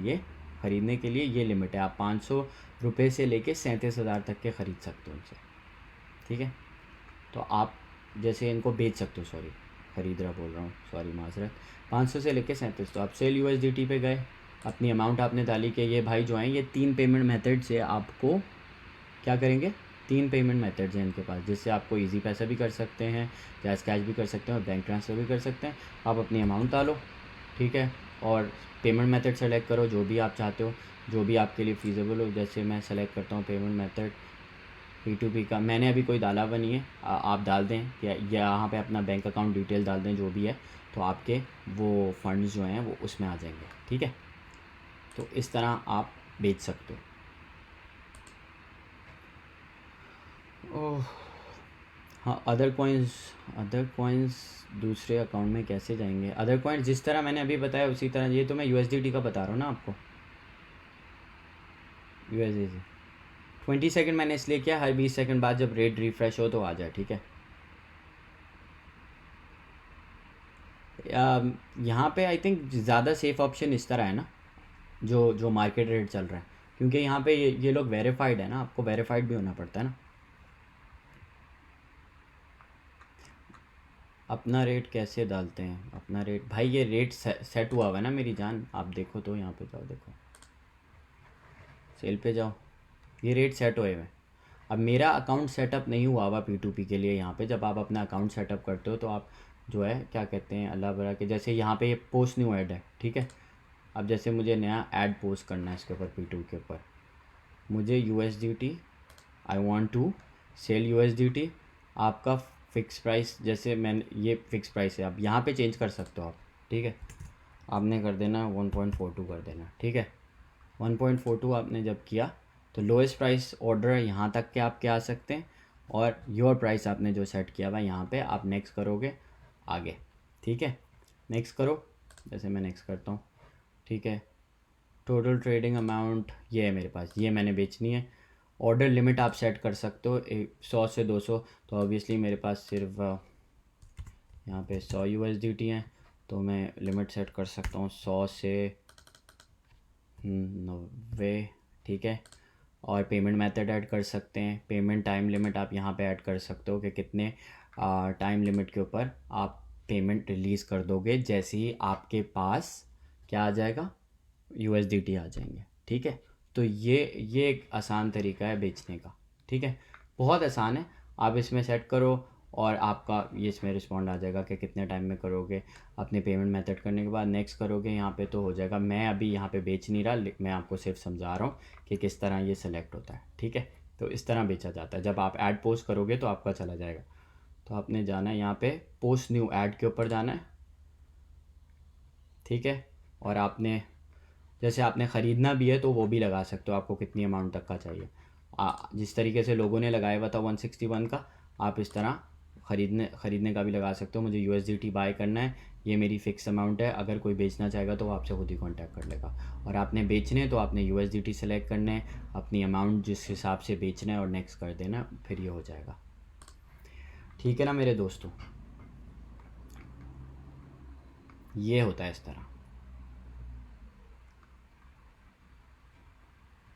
लिए ये लिमिट है। आप 500 रुपये से लेके 37,000 तक के ख़रीद सकते हो उनसे, ठीक है। तो आप जैसे इनको बेच सकते हो, सॉरी ख़रीद रहा बोल रहा हूँ, सॉरी माजरत, 500 से लेके 37। तो आप सेल USDT पे गए, अपनी अमाउंट आपने डाली कि ये भाई जो हैं ये 3 पेमेंट मेथड से आपको क्या करेंगे, 3 पेमेंट मेथड्स हैं इनके पास, जिससे आपको इजी पैसा भी कर सकते हैं, जैज कैश भी कर सकते हैं और बैंक ट्रांसफ़र भी कर सकते हैं। आप अपनी अमाउंट डालो, ठीक है, और पेमेंट मेथड सेलेक्ट करो जो भी आप चाहते हो, जो भी आपके लिए फीजेबल हो। जैसे मैं सेलेक्ट करता हूँ पेमेंट मेथड P2P का, मैंने अभी कोई डाला हुआ नहीं है, आप डाल दें या यहाँ पे अपना बैंक अकाउंट डिटेल डाल दें जो भी है, तो आपके वो फंड्स जो हैं वो उसमें आ जाएंगे, ठीक है। तो इस तरह आप बेच सकते हो। ओह हाँ, अदर कॉइन्स दूसरे अकाउंट में कैसे जाएंगे? अदर कॉइन्स जिस तरह मैंने अभी बताया उसी तरह, ये तो मैं USDT का बता रहा हूँ ना आपको, USDT 20 सेकंड मैंने इसलिए किया, हर 20 सेकंड बाद जब रेट रिफ्रेश हो तो आ जाए, ठीक है। यहाँ पे आई थिंक ज़्यादा सेफ ऑप्शन इस तरह है ना, जो मार्केट रेट चल रहा है, क्योंकि यहाँ पे ये लोग वेरीफाइड है ना, आपको वेरीफाइड भी होना पड़ता है ना। अपना रेट कैसे डालते हैं? अपना रेट भाई, ये रेट सेट हुआ है ना मेरी जान, आप देखो तो यहाँ पे जाओ, देखो सेल पे जाओ, ये रेट सेट हुए हुए। अब मेरा अकाउंट सेटअप नहीं हुआ हुआ P2P के लिए। यहाँ पे जब आप अपना अकाउंट सेटअप करते हो तो आप जो है क्या कहते हैं, अल्लाह बरा के, जैसे यहाँ पे ये पोस्ट न्यू ऐड है, ठीक है। अब जैसे मुझे नया ऐड पोस्ट करना है इसके ऊपर, P2 के ऊपर, मुझे USDT, I want to sell USDT, आपका फ़िक्स प्राइस, जैसे मैंने ये फ़िक्स प्राइस है, आप यहाँ पे चेंज कर सकते हो आप, ठीक है। आपने कर देना 1.42 कर देना, ठीक है। 1.42 आपने जब किया तो लोएस्ट प्राइस ऑर्डर यहाँ तक के आपके आ सकते हैं, और योर प्राइस आपने जो सेट किया हुआ यहाँ पे आप नेक्स्ट करोगे आगे, ठीक है। नेक्स्ट करो, जैसे मैं नेक्स्ट करता हूँ, ठीक है। टोटल ट्रेडिंग अमाउंट ये है मेरे पास, ये मैंने बेचनी है। ऑर्डर लिमिट आप सेट कर सकते हो 100 से 200, तो ऑब्वियसली मेरे पास सिर्फ यहाँ पे 100 USDT हैं, तो मैं लिमिट सेट कर सकता हूँ 100 से 90, ठीक है। और पेमेंट मेथड ऐड कर सकते हैं, पेमेंट टाइम लिमिट आप यहाँ पे ऐड कर सकते हो कि कितने टाइम लिमिट के ऊपर आप पेमेंट रिलीज़ कर दोगे, जैसे ही आपके पास क्या आ जाएगा, USDT आ जाएंगे, ठीक है। तो ये एक आसान तरीका है बेचने का, ठीक है, बहुत आसान है। आप इसमें सेट करो और आपका ये इसमें रिस्पॉन्ड आ जाएगा कि कितने टाइम में करोगे। अपने पेमेंट मेथड करने के बाद नेक्स्ट करोगे यहाँ पे तो हो जाएगा। मैं अभी यहाँ पे बेच नहीं रहा, मैं आपको सिर्फ समझा रहा हूँ कि किस तरह ये सेलेक्ट होता है, ठीक है। तो इस तरह बेचा जाता है। जब आप ऐड पोस्ट करोगे तो आपका चला जाएगा। तो आपने जाना है यहाँ पे पोस्ट न्यू ऐड के ऊपर जाना है, ठीक है। और आपने जैसे आपने ख़रीदना भी है तो वो भी लगा सकते हो, आपको कितनी अमाउंट तक का चाहिए। जिस तरीके से लोगों ने लगाया हुआ था 161 का, आप इस तरह ख़रीदने का भी लगा सकते हो। मुझे USDT बाय करना है, ये मेरी फ़िक्स अमाउंट है। अगर कोई बेचना चाहेगा तो वो आपसे खुद ही कांटेक्ट कर लेगा। और आपने बेचने हैं तो आपने USDT सेलेक्ट करना है, अपनी अमाउंट जिस हिसाब से बेचना है और नेक्स्ट कर देना, फिर ये हो जाएगा। ठीक है ना मेरे दोस्तों, ये होता है इस तरह।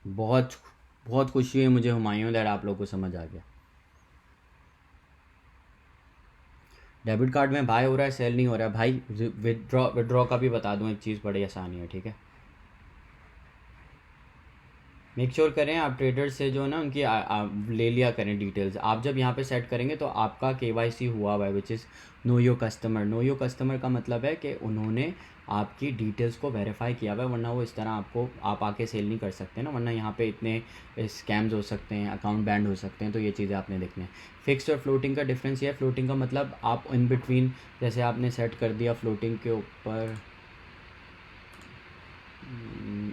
बहुत बहुत खुशी हुई मुझे हुमायूं, दैट आप लोग को समझ आ गया। डेबिट कार्ड में बाय हो रहा है, सेल नहीं हो रहा है भाई। विड्रॉ का भी बता दूं एक चीज़, बड़ी आसानी है। ठीक है, मेक श्योर करें आप ट्रेडर से जो है ना उनकी ले लिया करें डिटेल्स। आप जब यहाँ पे सेट करेंगे तो आपका KYC हुआ हुआ है, which is know your customer. Know your customer का मतलब है कि उन्होंने आपकी डिटेल्स को वेरीफाई किया हुआ है, वरना वो इस तरह आप आके सेल नहीं कर सकते ना, वरना यहाँ पे इतने स्कैम्स हो सकते हैं, अकाउंट बैंड हो सकते हैं। तो ये चीज़ें आपने देखनी है। फिक्स्ड और फ्लोटिंग का डिफरेंस ये है, फ्लोटिंग का मतलब आप इन बिटवीन, जैसे आपने सेट कर दिया फ्लोटिंग के ऊपर,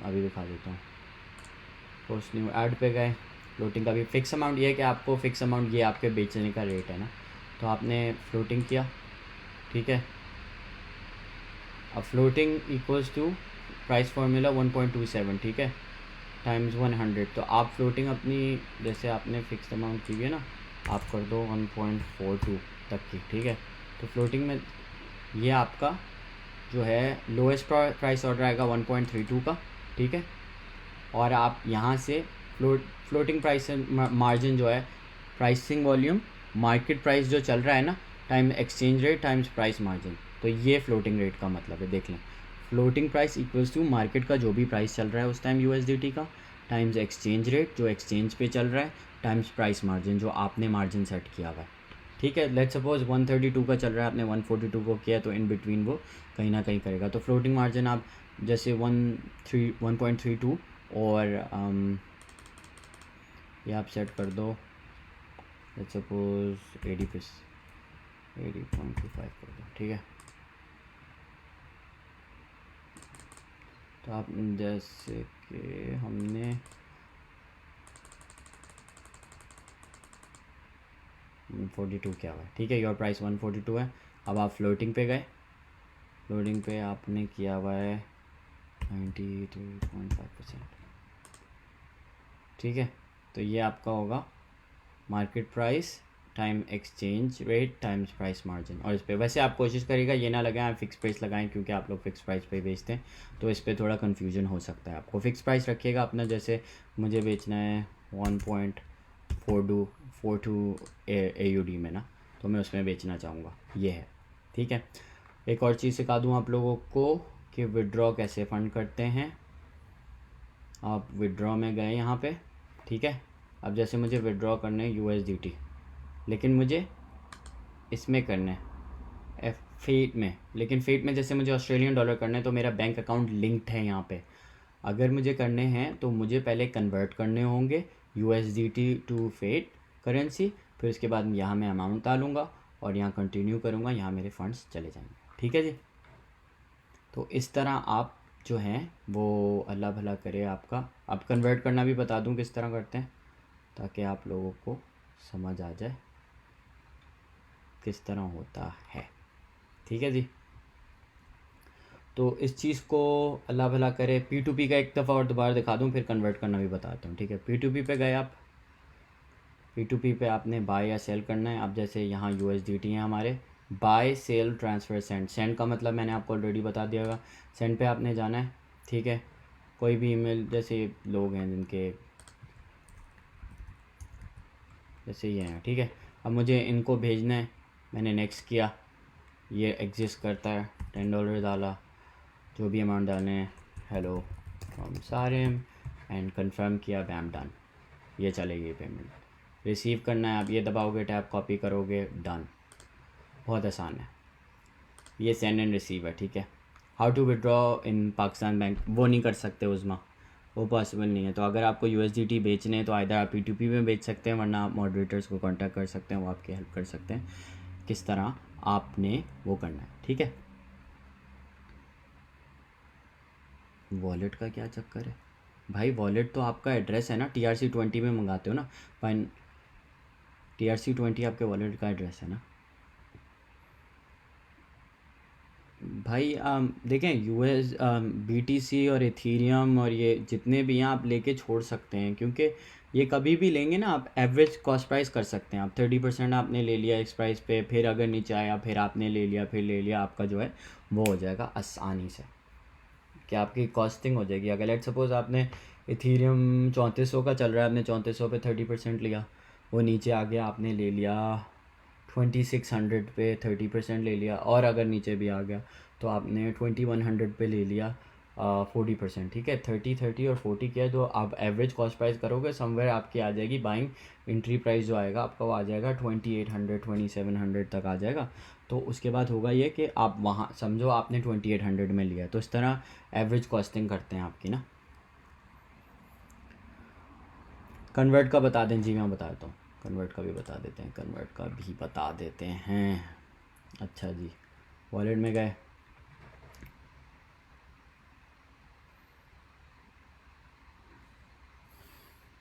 अभी दिखा देता हूँ। पोस्ट न्यू ऐड पे गए, फ्लोटिंग का भी फ़िक्स अमाउंट ये है कि आपको फ़िक्स अमाउंट, ये आपके बेचने का रेट है ना, तो आपने फ्लोटिंग किया। ठीक है, अब floating equals to price formula 1.27, ठीक है, टाइम्स 100। तो आप फ्लोटिंग अपनी, जैसे आपने फ़िक्स अमाउंट की है ना, आप कर दो 1.42 तक की। ठीक है, तो फ्लोटिंग में ये आपका जो है लोएस्ट प्राइस ऑर्डर आएगा 1.32 का। ठीक है, और आप यहाँ से फ्लोटिंग प्राइस मार्जिन जो है, प्राइसिंग वॉल्यूम मार्केट प्राइस जो चल रहा है ना, time exchange rate times price margin, तो ये फ्लोटिंग रेट का मतलब है। देख लें, floating price equals to market का जो भी प्राइस चल रहा है उस टाइम USDT का, टाइम्स एक्सचेंज रेट जो एक्सचेंज पे चल रहा है, टाइम्स प्राइस मार्जिन जो आपने मार्जिन सेट किया हुआ है। ठीक है, लेट्स सपोज 132 का चल रहा है, आपने 142 को किया, तो इन बिटवीन वो कहीं ना कहीं करेगा। तो फ्लोटिंग मार्जिन आप जैसे 1.32 और ये आप सेट कर दो, लेट्स सपोज 80.25 कर दो। ठीक है, तो आप जैसे कि हमने 142 क्या हुआ है। ठीक है, योर प्राइस 142 है। अब आप फ्लोटिंग पे गए, फ्लोटिंग पे आपने किया हुआ है 93.5%। ठीक है, तो ये आपका होगा market price time exchange rate times price margin. और इस पर वैसे आप कोशिश करिएगा ये ना लगाएं, आप फिक्स प्राइस लगाएं, क्योंकि आप लोग फिक्स प्राइस पे बेचते हैं, तो इस पर थोड़ा कन्फ्यूजन हो सकता है। आपको फिक्स प्राइस रखिएगा अपना, जैसे मुझे बेचना है 1.42 AUD में ना, तो मैं उसमें बेचना चाहूँगा, ये है। ठीक है, एक और चीज़ सिखा दूँ आप लोगों को कि विड्रॉ कैसे फ़ंड करते हैं। आप विड्रॉ में गए यहाँ पे, ठीक है, अब जैसे मुझे विड्रॉ करने हैं USDT, लेकिन मुझे इसमें करना है फेट में, लेकिन फेट में जैसे मुझे ऑस्ट्रेलियन डॉलर करना है, तो मेरा बैंक अकाउंट लिंक्ड है यहाँ पे। अगर मुझे करने हैं तो मुझे पहले कन्वर्ट करने होंगे USDT टू फेट करेंसी, फिर उसके बाद यहाँ मैं अमाउंट डालूँगा और यहाँ कंटिन्यू करूँगा, यहाँ मेरे फंड्स चले जाएंगे। ठीक है जी, तो इस तरह आप जो हैं वो, अल्लाह भला करे आपका। अब कन्वर्ट करना भी बता दूँ किस तरह करते हैं, ताकि आप लोगों को समझ आ जाए किस तरह होता है। ठीक है जी, तो इस चीज़ को अल्लाह भला करे। P2P का एक दफ़ा और दोबारा दिखा दूँ, फिर कन्वर्ट करना भी बताता हूँ। ठीक है, P2P पे गए आप, P2P पे आपने बाय या सेल करना है। अब जैसे यहाँ USDT हैं हमारे, buy sell transfer send. Send का मतलब मैंने आपको ऑलरेडी बता दिया होगा, सेंड पे आपने जाना है। ठीक है, कोई भी ईमेल, जैसे लोग हैं जिनके जैसे ये हैं, ठीक है, अब मुझे इनको भेजना है, मैंने नेक्स्ट किया, ये एग्जिस्ट करता है, $10 डाला, जो भी अमाउंट डालने हैं, hello from Sarim, and confirm किया, बैम डन, ये चलेगी पेमेंट। रिसीव करना है, आप ये दबाओगे, टैप कॉपी करोगे, डन, बहुत आसान है। ये सेंड एंड रिसीव है। ठीक है, how to withdraw in Pakistan bank, वो नहीं कर सकते उज़मा, वो पॉसिबल नहीं है। तो अगर आपको USDT बेचने हैं तो आइदर आप P2P में बेच सकते हैं, वरना आप मॉडरेटर्स को कांटेक्ट कर सकते हैं, वो आपकी हेल्प कर सकते हैं किस तरह आपने वो करना है। ठीक है, वॉलेट का क्या चक्कर है भाई, वॉलेट तो आपका एड्रेस है ना, TRC20 में मंगाते हो ना, फाइन, TRC20 आपके वॉलेट का एड्रेस है ना। भाई देखें यूएस बीटीसी और इथीरियम और ये जितने भी हैं आप लेके छोड़ सकते हैं, क्योंकि ये कभी भी लेंगे ना आप एवरेज कॉस्ट प्राइस कर सकते हैं। आप 30% आपने ले लिया इस प्राइस पे, फिर अगर नीचे आया फिर आपने ले लिया, फिर ले लिया, आपका जो है वो हो जाएगा आसानी से कि आपकी कॉस्टिंग हो जाएगी। अगर लेट सपोज़ आपने इथीरियम 3400 का चल रहा है, आपने 3400 पे 30% लिया, वो नीचे आ गया, आपने ले लिया 2600 पे 30% ले लिया, और अगर नीचे भी आ गया तो आपने 2100 पे ले लिया 40%। ठीक है, 30 और 40 किया, तो आप एवरेज कॉस्ट प्राइस करोगे समवेयर आपकी आ जाएगी बाइंग एंट्री प्राइस जो आएगा आपका वो आ जाएगा 2800 2700 तक आ जाएगा। तो उसके बाद होगा ये कि आप वहाँ समझो आपने 2800 में लिया, तो इस तरह एवरेज कॉस्टिंग करते हैं आपकी ना। कन्वर्ट का बता दें जी, मैं बता देता हूँ, कन्वर्ट का भी बता देते हैं, कन्वर्ट का भी बता देते हैं। अच्छा जी, वॉलेट में गए,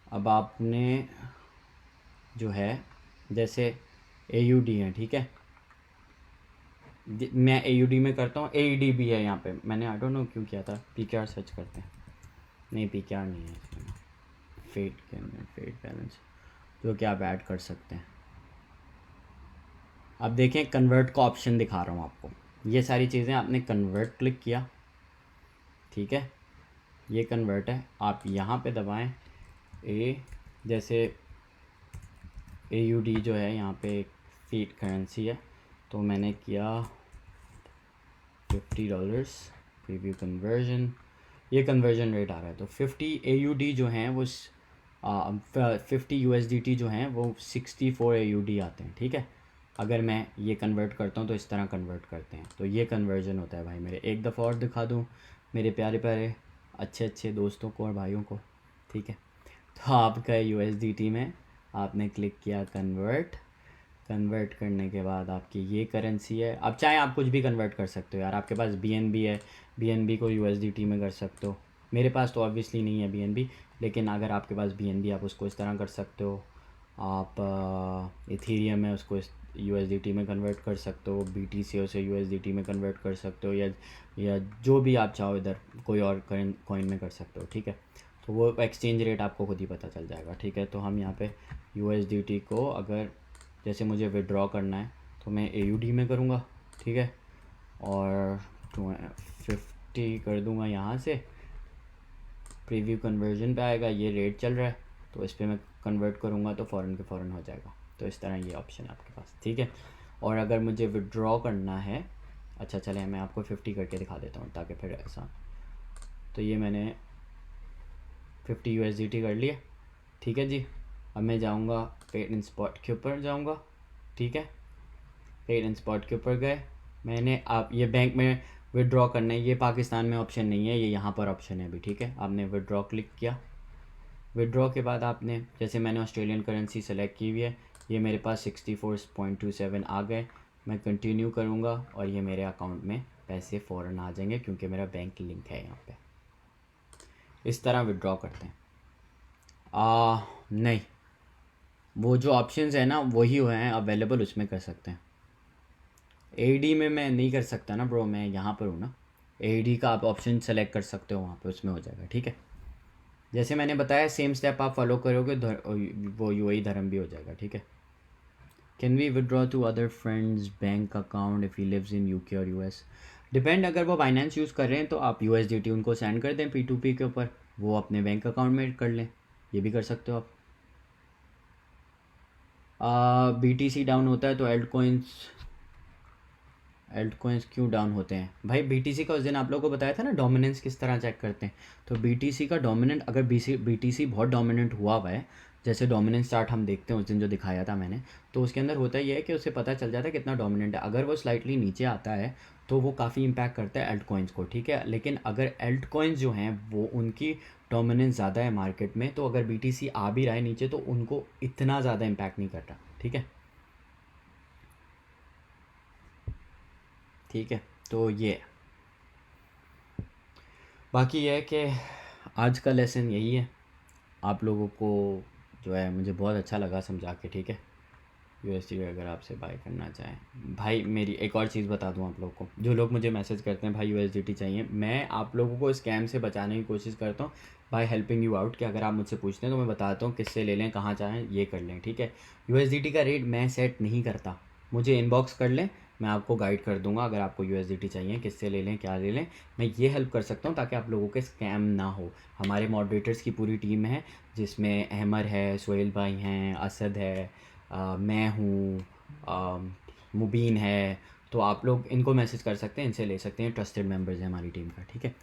अब आपने जो है जैसे AUD है, ठीक है, मैं AUD में करता हूँ, AED भी है यहाँ पे, मैंने आई डोंट नो क्यों किया था। PKR सर्च करते हैं, नहीं PKR नहीं है इसमें, फेट के अंदर फेट बैलेंस जो कि आप ऐड कर सकते हैं। अब देखें कन्वर्ट का ऑप्शन दिखा रहा हूँ आपको, ये सारी चीज़ें आपने कन्वर्ट क्लिक किया, ठीक है, ये कन्वर्ट है, आप यहाँ पे दबाएं जैसे AUD जो है यहाँ पे फीट करेंसी है, तो मैंने किया $50, प्रीव्यू कन्वर्जन, ये कन्वर्जन रेट आ रहा है, तो 50 AUD जो हैं वो 50 USDT जो हैं वो 64 AUD आते हैं। ठीक है, अगर मैं ये कन्वर्ट करता हूँ तो इस तरह कन्वर्ट करते हैं, तो ये कन्वर्जन होता है भाई मेरे। एक दफ़ा और दिखा दूँ मेरे प्यारे प्यारे अच्छे अच्छे दोस्तों को और भाइयों को, ठीक है, तो आपका USDT में आपने क्लिक किया कन्वर्ट, कन्वर्ट करने के बाद आपकी ये करेंसी है। अब चाहे आप कुछ भी कन्वर्ट कर सकते हो यार, आपके पास BNB है, BNB को USDT में कर सकते हो, मेरे पास तो ऑब्वियसली नहीं है BNB, लेकिन अगर आपके पास BNB आप उसको इस तरह कर सकते हो। आप इथीरियम है उसको USDT में कन्वर्ट कर सकते हो, BTC उसे USDT में कन्वर्ट कर सकते हो, या जो भी आप चाहो इधर कोई और कॉइन में कर सकते हो। ठीक है, तो वो एक्सचेंज रेट आपको खुद ही पता चल जाएगा। ठीक है, तो हम यहाँ पे USDT को अगर जैसे मुझे विड्रॉ करना है तो मैं AUD में करूँगा, ठीक है, और 50 कर दूँगा यहाँ से, प्रीव्यू कन्वर्जन पे आएगा, ये रेट चल रहा है तो इस पर मैं कन्वर्ट करूँगा तो फ़ौरन के फ़ौरन हो जाएगा। तो इस तरह ये ऑप्शन है आपके पास, ठीक है। और अगर मुझे विड्रॉ करना है, अच्छा चले मैं आपको 50 करके दिखा देता हूँ ताकि फिर ऐसा, तो ये मैंने 50 USDT कर लिया, ठीक है जी। अब मैं जाऊँगा पेड इन स्पॉट के ऊपर जाऊँगा, ठीक है, पेड इन स्पॉट के ऊपर गए, मैंने आप ये बैंक में विड्रॉ करना है, ये पाकिस्तान में ऑप्शन नहीं है, ये यहाँ पर ऑप्शन है अभी, ठीक है। आपने विड्रॉ क्लिक किया, विड्रॉ के बाद आपने जैसे मैंने ऑस्ट्रेलियन करेंसी सेलेक्ट की हुई है, ये मेरे पास 64.27 आ गए, मैं कंटिन्यू करूँगा और ये मेरे अकाउंट में पैसे फ़ौरन आ जाएंगे क्योंकि मेरा बैंक लिंक है यहाँ पे। इस तरह विड्रॉ करते हैं। नहीं, वो जो ऑप्शंस है ना वही हुए हैं अवेलेबल, उसमें कर सकते हैं। AED में मैं नहीं कर सकता ना ब्रो, मैं यहाँ पर हूँ ना। AED का आप ऑप्शन सेलेक्ट कर सकते हो वहाँ पे, उसमें हो जाएगा, ठीक है। जैसे मैंने बताया सेम स्टेप आप फॉलो करोगे वो UAE धर्म भी हो जाएगा, ठीक है। Can we withdraw to other friends bank account if he lives in UK और US? डिपेंड, अगर वो बाइनेंस यूज़ कर रहे हैं तो आप USDT उनको सेंड कर दें P2P के ऊपर, वो अपने बैंक अकाउंट में कर लें, ये भी कर सकते हो आप। BTC डाउन होता है तो एल्ट कोइंस क्यों डाउन होते हैं भाई? BTC का उस दिन आप लोगों को बताया था ना डोमिनेंस किस तरह चेक करते हैं, तो BTC का डोमिनेंट अगर BTC बहुत डोमिनेंट हुआ है, जैसे डोमिनेंस चार्ट हम देखते हैं उस दिन जो दिखाया था मैंने, तो उसके अंदर होता ही है कि उससे पता चल जाता है कितना डोमिनेंट है। अगर वो स्लाइटली नीचे आता है तो वो काफ़ी इम्पैक्ट करता है एल्ट कॉइन्स को, ठीक है। लेकिन अगर एल्ट कॉइन्स जो हैं वो उनकी डोमिनेंस ज़्यादा है मार्केट में, तो अगर BTC आ भी रहा है नीचे तो उनको इतना ज़्यादा इम्पैक्ट नहीं कर रहा, ठीक है। ठीक है, तो ये बाकी ये है कि आज का लेसन यही है। आप लोगों को जो है मुझे बहुत अच्छा लगा समझा के, ठीक है। USDT अगर आपसे बाय करना चाहें। भाई मेरी एक और चीज़ बता दूं आप लोग को, जो लोग मुझे मैसेज करते हैं भाई USDT चाहिए, मैं आप लोगों को स्कैम से बचाने की कोशिश करता हूँ बाय हेल्पिंग यू आउट, कि अगर आप मुझसे पूछते हैं तो मैं बताता हूँ किससे ले लें, कहाँ चाहें ये कर लें, ठीक है। USDT का रेट मैं सेट नहीं करता, मुझे इनबॉक्स कर लें, मैं आपको गाइड कर दूंगा अगर आपको USDT चाहिए किससे ले लें, क्या ले लें, मैं ये हेल्प कर सकता हूँ ताकि आप लोगों के स्कैम ना हो। हमारे मॉडरेटर्स की पूरी टीम है, जिसमें अहमर है, सोहेल भाई हैं, असद है, मैं हूँ, मुबीन है, तो आप लोग इनको मैसेज कर सकते हैं, इनसे ले सकते हैं, ट्रस्टेड मेंबर्स हैं हमारी टीम का, ठीक है।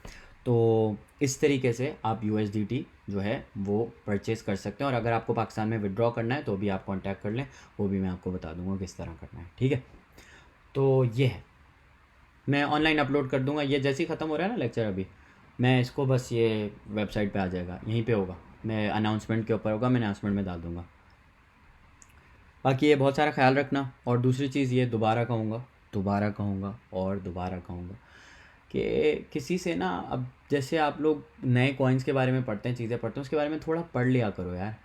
तो इस तरीके से आप USDT जो है वो परचेज़ कर सकते हैं, और अगर आपको पाकिस्तान में विड्रॉ करना है तो भी आप कांटेक्ट कर लें, वो भी मैं आपको बता दूंगा किस तरह करना है, ठीक है। तो ये है, मैं ऑनलाइन अपलोड कर दूंगा, ये जैसे ही ख़त्म हो रहा है ना लेक्चर अभी, मैं इसको बस ये वेबसाइट पे आ जाएगा, यहीं पे होगा, मैं अनाउंसमेंट के ऊपर होगा, मैं अनाउंसमेंट में डाल दूंगा। बाकी ये बहुत सारा ख्याल रखना, और दूसरी चीज़ ये दोबारा कहूँगा, दोबारा कहूँगा और दोबारा कहूँगा कि किसी से ना, अब जैसे आप लोग नए कॉइन्स के बारे में पढ़ते हैं, चीज़ें पढ़ते हैं, उसके बारे में थोड़ा पढ़ लिया करो यार।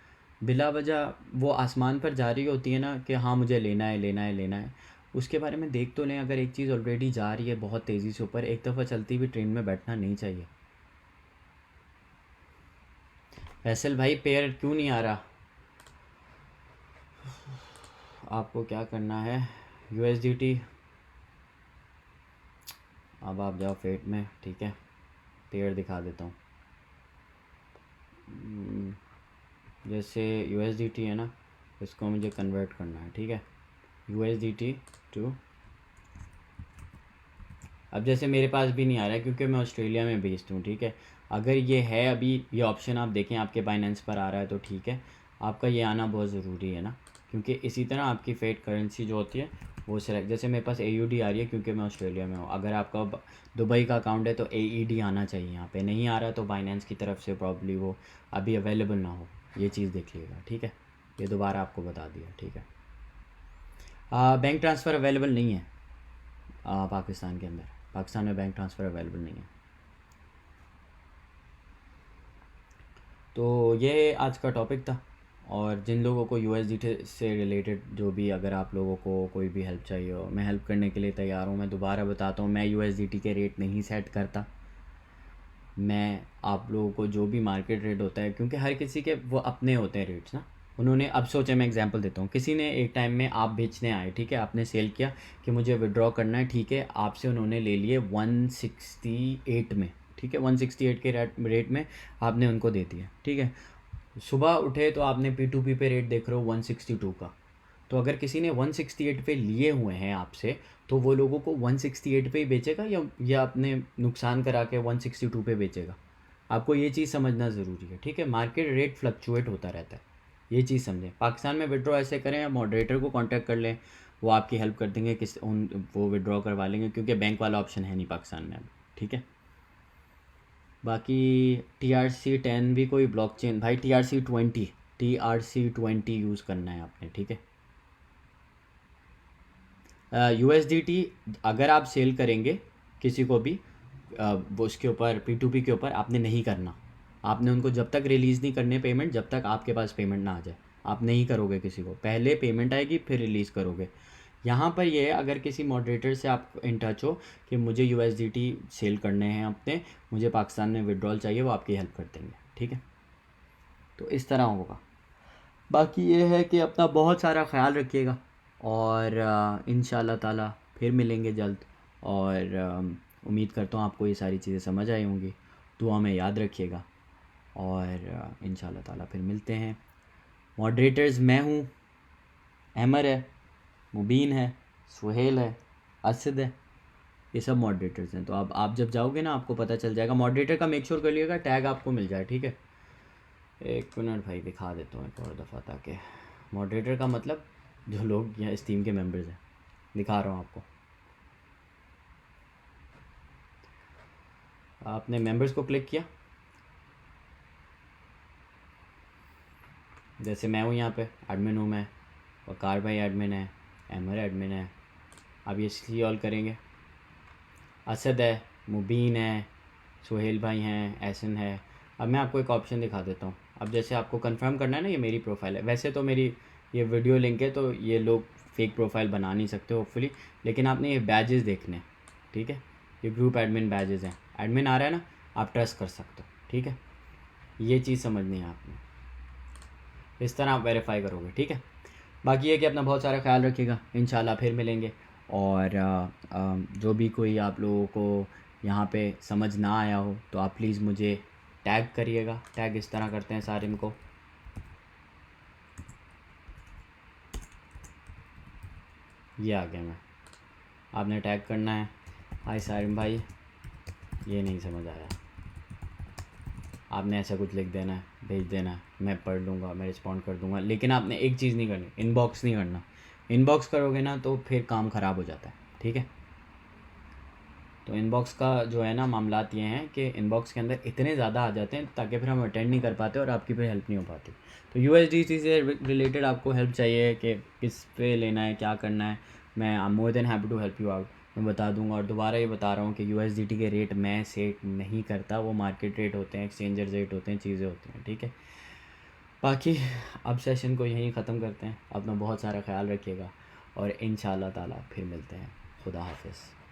बिला वजह वो आसमान पर जा रही होती है ना कि हाँ मुझे लेना है लेना है लेना है, उसके बारे में देख तो लें। अगर एक चीज़ ऑलरेडी जा रही है बहुत तेज़ी से ऊपर, एक दफ़ा चलती हुई ट्रेन में बैठना नहीं चाहिए। फैसल भाई पेयर क्यों नहीं आ रहा? आपको क्या करना है, USDT, अब आप जाओ फेट में, ठीक है, पेयर दिखा देता हूँ। जैसे USDT है ना, इसको मुझे कन्वर्ट करना है, ठीक है, USDT टू, अब जैसे मेरे पास भी नहीं आ रहा है क्योंकि मैं ऑस्ट्रेलिया में बेस्ड हूँ, ठीक है। अगर ये है अभी ये ऑप्शन आप देखें आपके बाइनेंस पर आ रहा है तो ठीक है, आपका ये आना बहुत ज़रूरी है ना, क्योंकि इसी तरह आपकी फेट करेंसी जो होती है वो सेलेक्ट, जैसे मेरे पास AUD आ रही है क्योंकि मैं ऑस्ट्रेलिया में हूँ, अगर आपका दुबई का अकाउंट है तो AED आना चाहिए, यहाँ पे नहीं आ रहा तो बाइनेंस की तरफ से प्रॉब्ली वो अभी अवेलेबल ना हो, ये चीज़ देख लीजिएगा, ठीक है। ये दोबारा आपको बता दिया, ठीक है। बैंक ट्रांसफ़र अवेलेबल नहीं है पाकिस्तान के अंदर, पाकिस्तान में बैंक ट्रांसफ़र अवेलेबल नहीं है। तो ये आज का टॉपिक था, और जिन लोगों को USDT से रिलेटेड जो भी, अगर आप लोगों को कोई भी हेल्प चाहिए हो, मैं हेल्प करने के लिए तैयार हूँ। मैं दोबारा बताता हूँ, मैं USDT के रेट नहीं सेट करता, मैं आप लोगों को जो भी मार्केट रेट होता है, क्योंकि हर किसी के वो अपने होते हैं रेट्स ना, उन्होंने, अब सोचे मैं एग्जांपल देता हूँ, किसी ने एक टाइम में आप बेचने आए, ठीक है, आपने सेल किया कि मुझे विड्रॉ करना है, ठीक है, आपसे उन्होंने ले लिए 168 में, ठीक है, 168 के रेट में आपने उनको दे दिया, ठीक है। सुबह उठे तो आपने P2P पे रेट देख रहे हो 162 का, तो अगर किसी ने 168 पे लिए हुए हैं आपसे, तो वो लोगों को 168 पे ही बेचेगा या अपने नुकसान करा के 162 पे बेचेगा? आपको ये चीज़ समझना ज़रूरी है, ठीक है। मार्केट रेट फ्लक्चुएट होता रहता है, ये चीज़ समझें। पाकिस्तान में विड्रॉ ऐसे करें, या मॉडरेटर को कांटेक्ट कर लें, वो आपकी हेल्प कर देंगे, वो विड्रॉ करवा लेंगे, क्योंकि बैंक वाला ऑप्शन है नहीं पाकिस्तान में अब, ठीक है। बाकी TRC10 भी कोई ब्लॉकचेन, भाई TRC20 यूज़ करना है आपने, ठीक है। USDT अगर आप सेल करेंगे किसी को भी, वो उसके ऊपर P2P के ऊपर आपने नहीं करना, आपने उनको जब तक रिलीज़ नहीं करने पेमेंट, जब तक आपके पास पेमेंट ना आ जाए, आप नहीं करोगे किसी को, पहले पेमेंट आएगी फिर रिलीज़ करोगे। यहाँ पर ये है, अगर किसी मॉडरेटर से आप इन टच हो कि मुझे USDT सेल करने हैं अपने, मुझे पाकिस्तान में विड्रॉल चाहिए, वो आपकी हेल्प कर देंगे, ठीक है। तो इस तरह होगा। बाकी ये है कि अपना बहुत सारा ख्याल रखिएगा, और इंशाल्लाह ताला फिर मिलेंगे जल्द, और उम्मीद करता हूँ आपको ये सारी चीज़ें समझ आई होंगी, दुआ में याद रखिएगा, और इंशाल्लाह ताला फिर मिलते हैं। मॉडरेटर्स मैं हूँ, अमर है, मुबीन है, सुहेल है, असद है, ये सब मॉडरेटर्स हैं। तो अब आप जब जाओगे ना आपको पता चल जाएगा, मॉडरेटर का मेक श्योर कर लिएगा टैग आपको मिल जाए, ठीक है। एक मिनट भाई दिखा देता हूँ एक और दफ़ा, ताकि मॉडरेटर का मतलब जो लोग यहाँ इस टीम के मेंबर्स हैं, दिखा रहा हूँ आपको। आपने मेंबर्स को क्लिक किया, जैसे मैं हूँ यहाँ पे एडमिन हूँ मैं, वकार भाई एडमिन है, अमर एडमिन है। अब ये सी ऑल करेंगे, असद है, मुबीन है, सुहेल भाई हैं, एहसन है। अब मैं आपको एक ऑप्शन दिखा देता हूँ। अब जैसे आपको कंफर्म करना है ना, ये मेरी प्रोफाइल है, वैसे तो मेरी ये वीडियो लिंक है, तो ये लोग फेक प्रोफाइल बना नहीं सकते होपफुली, लेकिन आपने ये बैजेस देखने, ठीक है, ये ग्रुप एडमिन बैजेस हैं, एडमिन आ रहा है ना, आप ट्रस्ट कर सकते हो, ठीक है, ये चीज़ समझनी है आपने, इस तरह आप वेरीफाई करोगे, ठीक है। बाकी ये कि अपना बहुत सारा ख्याल रखिएगा, इंशाल्लाह फिर मिलेंगे। और जो भी कोई आप लोगों को यहाँ पे समझ ना आया हो तो आप प्लीज़ मुझे टैग करिएगा। टैग इस तरह करते हैं सारिम को, ये आ गया मैं, आपने टैग करना है, हाय सारिम भाई ये नहीं समझ आया, आपने ऐसा कुछ लिख देना है, भेज देना है, मैं पढ़ लूँगा, मैं रिस्पॉन्ड कर दूँगा। लेकिन आपने एक चीज़ नहीं करनी, इनबॉक्स नहीं करना। इनबॉक्स करोगे ना तो फिर काम ख़राब हो जाता है, ठीक है। तो इनबॉक्स का जो है ना मामलात ये हैं कि इनबॉक्स के अंदर इतने ज़्यादा आ जाते हैं ताकि फिर हम अटेंड नहीं कर पाते और आपकी फिर हेल्प नहीं हो पाती। तो USDT से रिलेटेड आपको हेल्प चाहिए कि किस पे लेना है, क्या करना है, मैं I am more than happy to help you out, मैं बता दूंगा। और दोबारा ये बता रहा हूँ कि USDT के रेट मैं सेट नहीं करता, वो मार्केट रेट होते हैं, एक्सचेंजर रेट होते हैं, चीज़ें होती हैं, ठीक है। बाकी अब सेशन को यहीं ख़त्म करते हैं, अपना बहुत सारा ख्याल रखिएगा और इंशाल्लाह ताला फिर मिलते हैं। खुदा हाफिज़।